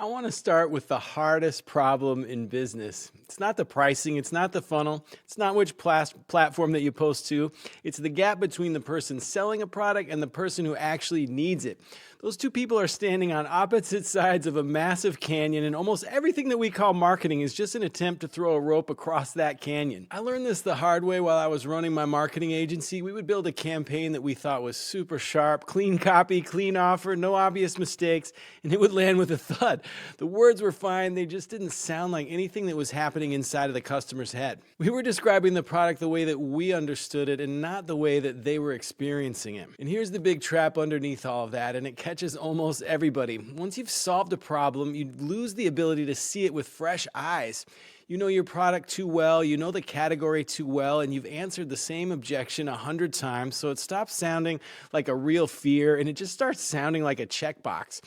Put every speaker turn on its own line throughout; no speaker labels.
I want to start with the hardest problem in business. It's not the pricing, it's not the funnel, it's not which platform that you post to. It's the gap between the person selling a product and the person who actually needs it. Those two people are standing on opposite sides of a massive canyon, and almost everything that we call marketing is just an attempt to throw a rope across that canyon. I learned this the hard way while I was running my marketing agency. We would build a campaign that we thought was super sharp, clean copy, clean offer, no obvious mistakes, and it would land with a thud. The words were fine, they just didn't sound like anything that was happening inside of the customer's head. We were describing the product the way that we understood it and not the way that they were experiencing it. And here's the big trap underneath all of that, and it catches almost everybody. Once you've solved a problem, you lose the ability to see it with fresh eyes. You know your product too well, you know the category too well, and you've answered the same objection 100 times, so it stops sounding like a real fear and it just starts sounding like a checkbox.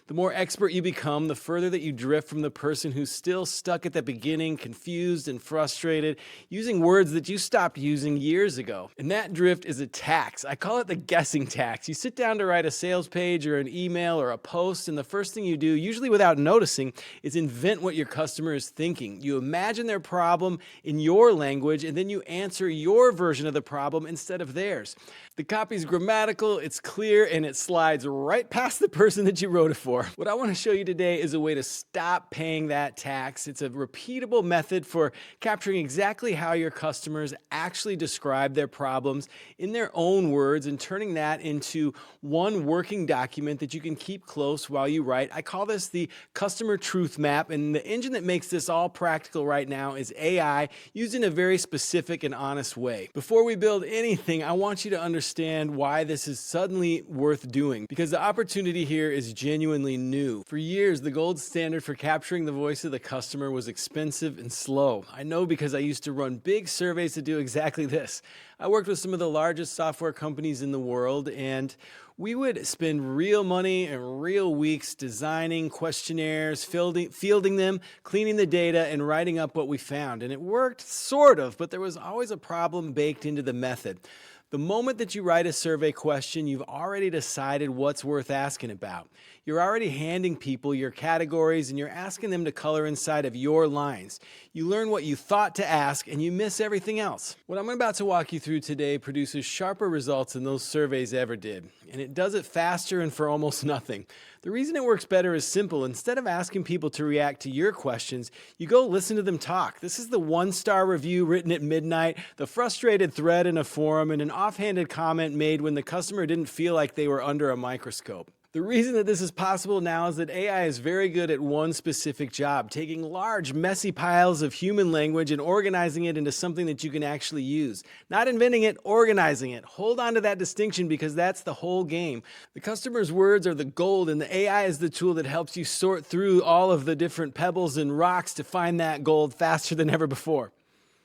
The more expert you become, the further that you drift from the person who's still stuck at the beginning, confused and frustrated, using words that you stopped using years ago. And that drift is a tax. I call it the guessing tax. You sit down to write a sales page or an email or a post, and the first thing you do, usually without noticing, is invent what your customer is thinking. You imagine their problem in your language, and then you answer your version of the problem instead of theirs. The copy's grammatical, it's clear, and it slides right past the person that you wrote it for. What I want to show you today is a way to stop paying that tax. It's a repeatable method for capturing exactly how your customers actually describe their problems in their own words and turning that into one working document that you can keep close while you write. I call this the customer truth map, and the engine that makes this all practical right now is AI, used in a very specific and honest way. Before we build anything, I want you to understand why this is suddenly worth doing, because the opportunity here is genuinely new. For years, the gold standard for capturing the voice of the customer was expensive and slow. I know because I used to run big surveys to do exactly this. I worked with some of the largest software companies in the world, and we would spend real money and real weeks designing questionnaires, fielding them, cleaning the data, and writing up what we found. And it worked, sort of, but there was always a problem baked into the method. The moment that you write a survey question, you've already decided what's worth asking about. You're already handing people your categories and you're asking them to color inside of your lines. You learn what you thought to ask and you miss everything else. What I'm about to walk you through today produces sharper results than those surveys ever did. And it does it faster and for almost nothing. The reason it works better is simple. Instead of asking people to react to your questions, you go listen to them talk. This is the one-star review written at midnight, the frustrated thread in a forum, and an offhanded comment made when the customer didn't feel like they were under a microscope. The reason that this is possible now is that AI is very good at one specific job, taking large, messy piles of human language and organizing it into something that you can actually use. Not inventing it, organizing it. Hold on to that distinction because that's the whole game. The customer's words are the gold, and the AI is the tool that helps you sort through all of the different pebbles and rocks to find that gold faster than ever before.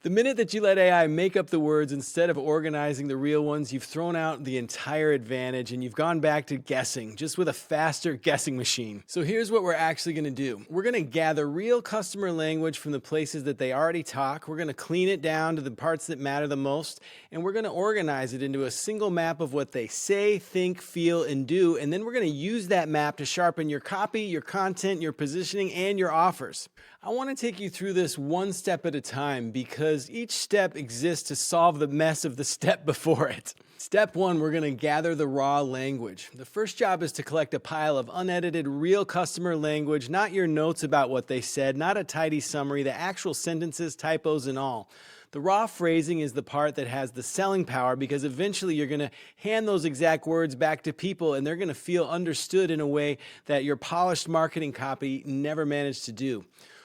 The minute that you let AI make up the words instead of organizing the real ones, you've thrown out the entire advantage and you've gone back to guessing, just with a faster guessing machine. So here's what we're actually going to do. We're going to gather real customer language from the places that they already talk. We're going to clean it down to the parts that matter the most, and we're going to organize it into a single map of what they say, think, feel, and do, and then we're going to use that map to sharpen your copy, your content, your positioning, and your offers. I want to take you through this one step at a time because each step exists to solve the mess of the step before it. Step one, we're going to gather the raw language. The first job is to collect a pile of unedited, real customer language, not your notes about what they said, not a tidy summary, the actual sentences, typos, and all. The raw phrasing is the part that has the selling power because eventually you're going to hand those exact words back to people and they're going to feel understood in a way that your polished marketing copy never managed to do.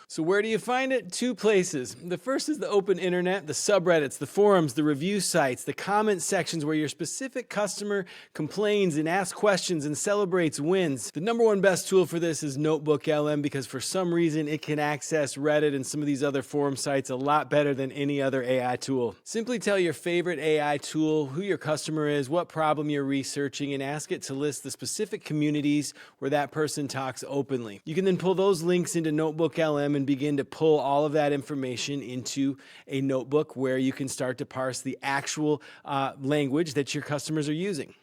So where do you find it? Two places. The first is the open internet, the subreddits, the forums, the review sites, the comment sections where your specific customer complains and asks questions and celebrates wins. The number one best tool for this is NotebookLM because for some reason it can access Reddit and some of these other forum sites a lot better than any other AI tool. Simply tell your favorite AI tool who your customer is, what problem you're researching, and ask it to list the specific communities where that person talks openly. You can then pull those links into NotebookLM and begin to pull all of that information into a notebook where you can start to parse the actual language that your customers are using.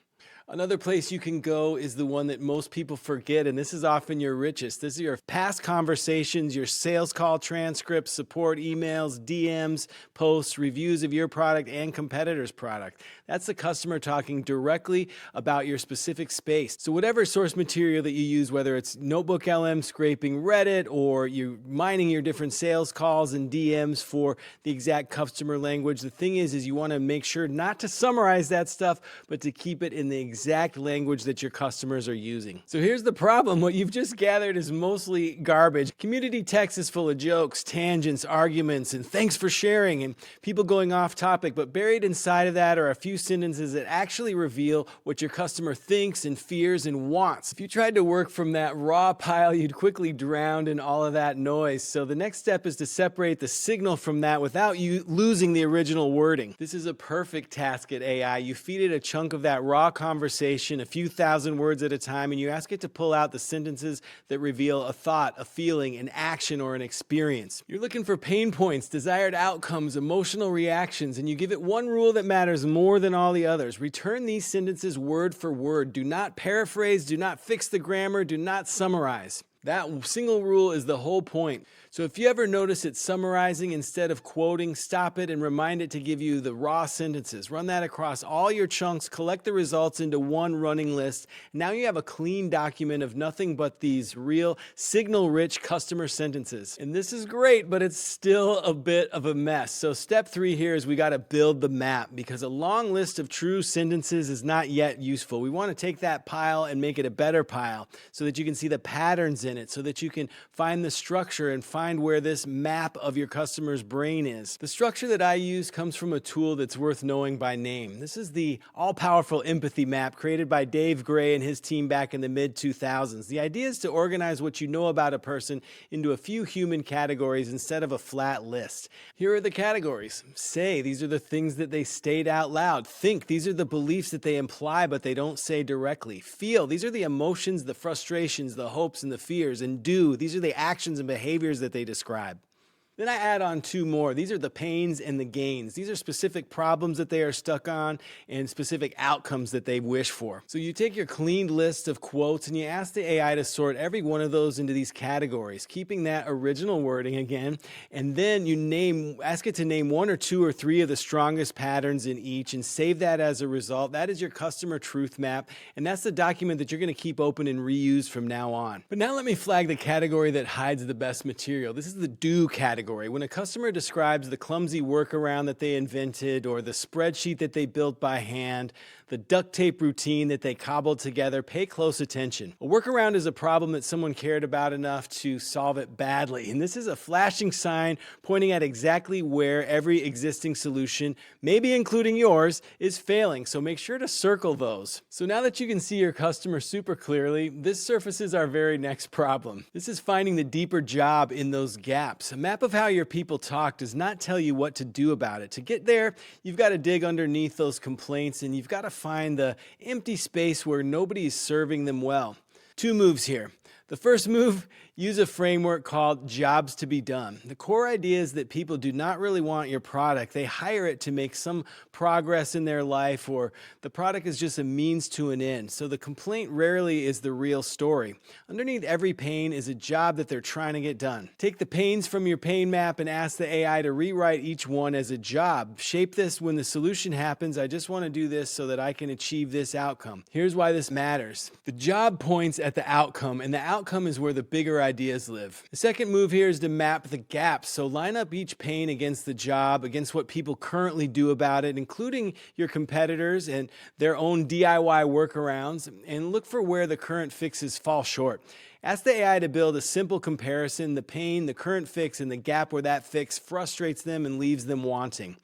Another place you can go is the one that most people forget, and this is often your richest. This is your past conversations, your sales call transcripts, support emails, DMs, posts, reviews of your product and competitors' product. That's the customer talking directly about your specific space. So whatever source material that you use, whether it's NotebookLM scraping Reddit or you're mining your different sales calls and DMs for the exact customer language, the thing is you want to make sure not to summarize that stuff, but to keep it in the exact language that your customers are using. So here's the problem. What you've just gathered is mostly garbage. Community text is full of jokes, tangents, arguments, and thanks for sharing, and people going off topic, but buried inside of that are a few sentences that actually reveal what your customer thinks and fears and wants. If you tried to work from that raw pile, you'd quickly drown in all of that noise. So the next step is to separate the signal from that without you losing the original wording. This is a perfect task at AI. You feed it a chunk of that raw conversation, a few thousand words at a time, and you ask it to pull out the sentences that reveal a thought, a feeling, an action, or an experience. You're looking for pain points, desired outcomes, emotional reactions, and you give it one rule that matters more than all the others. Return these sentences word for word. Do not paraphrase, do not fix the grammar, do not summarize. That single rule is the whole point. So if you ever notice it summarizing instead of quoting, stop it and remind it to give you the raw sentences. Run that across all your chunks, collect the results into one running list. Now you have a clean document of nothing but these real signal-rich customer sentences. And this is great, but it's still a bit of a mess. So step 3 here is we got to build the map, because a long list of true sentences is not yet useful. We want to take that pile and make it a better pile so that you can see the patterns in it, so that you can find the structure and find where this map of your customer's brain is. The structure that I use comes from a tool that's worth knowing by name. This is the all-powerful empathy map created by Dave Gray and his team back in the mid-2000s. The idea is to organize what you know about a person into a few human categories instead of a flat list. Here are the categories. Say, these are the things that they state out loud. Think, these are the beliefs that they imply but they don't say directly. Feel, these are the emotions, the frustrations, the hopes, and the fears. And do, these are the actions and behaviors that they describe. Then I add on 2 more. These are the pains and the gains. These are specific problems that they are stuck on and specific outcomes that they wish for. So you take your cleaned list of quotes and you ask the AI to sort every one of those into these categories, keeping that original wording again, and then you ask it to name 1 or 2 or 3 of the strongest patterns in each and save that as a result. That is your customer truth map, and that's the document that you're going to keep open and reuse from now on. But now let me flag the category that hides the best material. This is the do category. When a customer describes the clumsy workaround that they invented or the spreadsheet that they built by hand, the duct tape routine that they cobbled together, pay close attention. A workaround is a problem that someone cared about enough to solve it badly. And this is a flashing sign pointing at exactly where every existing solution, maybe including yours, is failing. So make sure to circle those. So now that you can see your customer super clearly, this surfaces our very next problem. This is finding the deeper job in those gaps. A map of how your people talk does not tell you what to do about it. To get there, you've got to dig underneath those complaints and you've got to find the empty space where nobody is serving them well. 2 moves here. The first move, use a framework called jobs to be done. The core idea is that people do not really want your product. They hire it to make some progress in their life, or the product is just a means to an end. So the complaint rarely is the real story. Underneath every pain is a job that they're trying to get done. Take the pains from your pain map and ask the AI to rewrite each one as a job. Shape this when the solution happens. I just want to do this so that I can achieve this outcome. Here's why this matters. The job points at the outcome, and the outcome is where the bigger ideas live. The second move here is to map the gaps. So line up each pain against the job, against what people currently do about it, including your competitors and their own DIY workarounds, and look for where the current fixes fall short. Ask the AI to build a simple comparison, the pain, the current fix, and the gap where that fix frustrates them and leaves them wanting.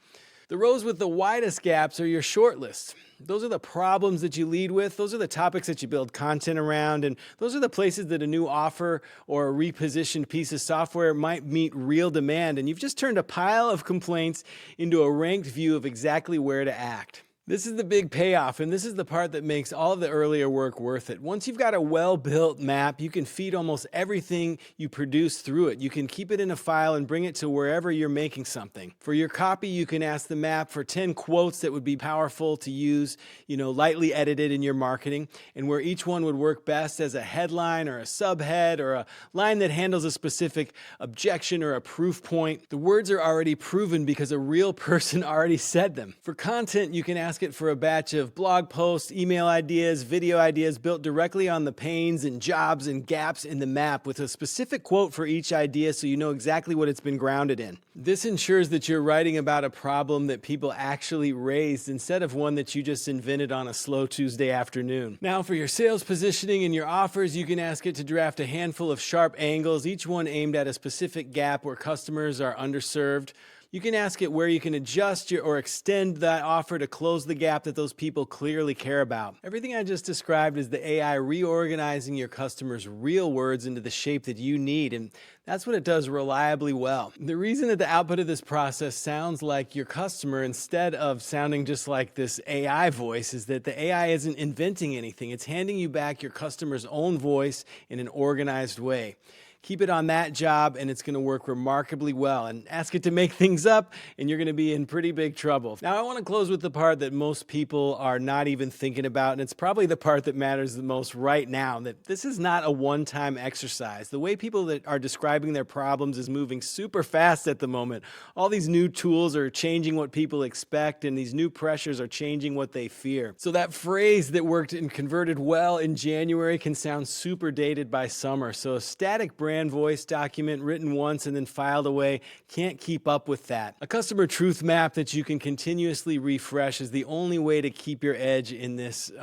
The rows with the widest gaps are your shortlist. Those are the problems that you lead with. Those are the topics that you build content around. And those are the places that a new offer or a repositioned piece of software might meet real demand. And you've just turned a pile of complaints into a ranked view of exactly where to act. This is the big payoff, and this is the part that makes all of the earlier work worth it. Once you've got a well-built map, you can feed almost everything you produce through it. You can keep it in a file and bring it to wherever you're making something. For your copy, you can ask the map for 10 quotes that would be powerful to use, lightly edited in your marketing, and where each one would work best as a headline or a subhead or a line that handles a specific objection or a proof point. The words are already proven because a real person already said them. For content, you can ask it for a batch of blog posts, email ideas, video ideas built directly on the pains and jobs and gaps in the map with a specific quote for each idea so you know exactly what it's been grounded in. This ensures that you're writing about a problem that people actually raised instead of one that you just invented on a slow Tuesday afternoon. Now for your sales positioning and your offers, you can ask it to draft a handful of sharp angles, each one aimed at a specific gap where customers are underserved. You can ask it where you can adjust or extend that offer to close the gap that those people clearly care about. Everything I just described is the AI reorganizing your customers' real words into the shape that you need, and that's what it does reliably well. The reason that the output of this process sounds like your customer instead of sounding just like this AI voice is that the AI isn't inventing anything. It's handing you back your customer's own voice in an organized way. Keep it on that job and it's going to work remarkably well. And ask it to make things up and you're going to be in pretty big trouble. Now I want to close with the part that most people are not even thinking about, and it's probably the part that matters the most right now, that this is not a one-time exercise. The way people that are describing their problems is moving super fast at the moment. All these new tools are changing what people expect and these new pressures are changing what they fear. So that phrase that worked and converted well in January can sound super dated by summer. So a static brand voice document written once and then filed away can't keep up with that. A customer truth map that you can continuously refresh is the only way to keep your edge in this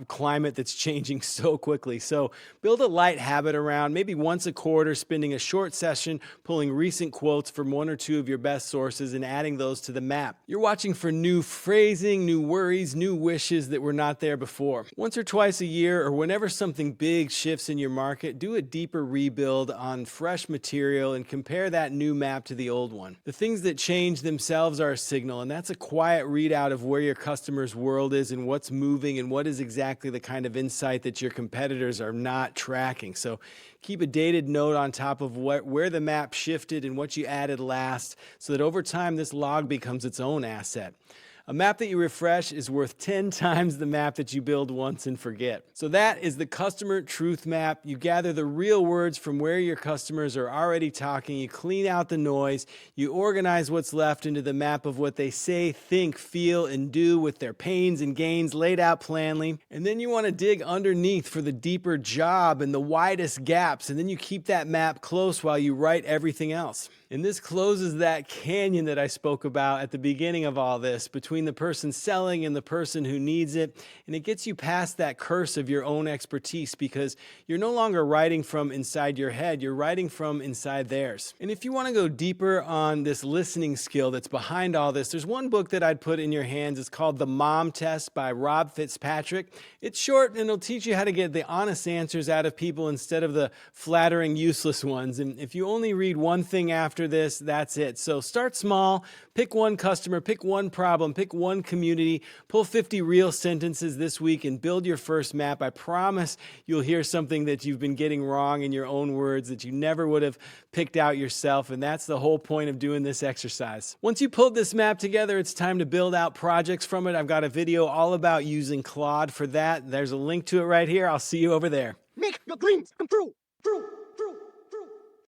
climate that's changing so quickly. So build a light habit around maybe once a quarter, spending a short session pulling recent quotes from one or two of your best sources and adding those to the map. You're watching for new phrasing, new worries, new wishes that were not there before. Once or twice a year or whenever something big shifts in your market, do a deeper rebuild on fresh material and compare that new map to the old one. The things that change themselves are a signal, and that's a quiet readout of where your customer's world is and what's moving and what is exactly the kind of insight that your competitors are not tracking. So keep a dated note on top of where the map shifted and what you added last so that over time this log becomes its own asset. A map that you refresh is worth 10 times the map that you build once and forget. So that is the customer truth map. You gather the real words from where your customers are already talking. You clean out the noise. You organize what's left into the map of what they say, think, feel, and do with their pains and gains laid out plainly. And then you want to dig underneath for the deeper job and the widest gaps. And then you keep that map close while you write everything else. And this closes that canyon that I spoke about at the beginning of all this between the person selling and the person who needs it. And it gets you past that curse of your own expertise because you're no longer writing from inside your head, you're writing from inside theirs. And if you want to go deeper on this listening skill that's behind all this, there's one book that I'd put in your hands. It's called The Mom Test by Rob Fitzpatrick. It's short and it'll teach you how to get the honest answers out of people instead of the flattering, useless ones. And if you only read one thing after this, that's it. So start small, pick one customer, pick one problem, pick one community, pull 50 real sentences this week and build your first map. I promise you'll hear something that you've been getting wrong in your own words that you never would have picked out yourself. And that's the whole point of doing this exercise. Once you pulled this map together, it's time to build out projects from it. I've got a video all about using Claude for that. There's a link to it right here. I'll see you over there.
Make your dreams come true.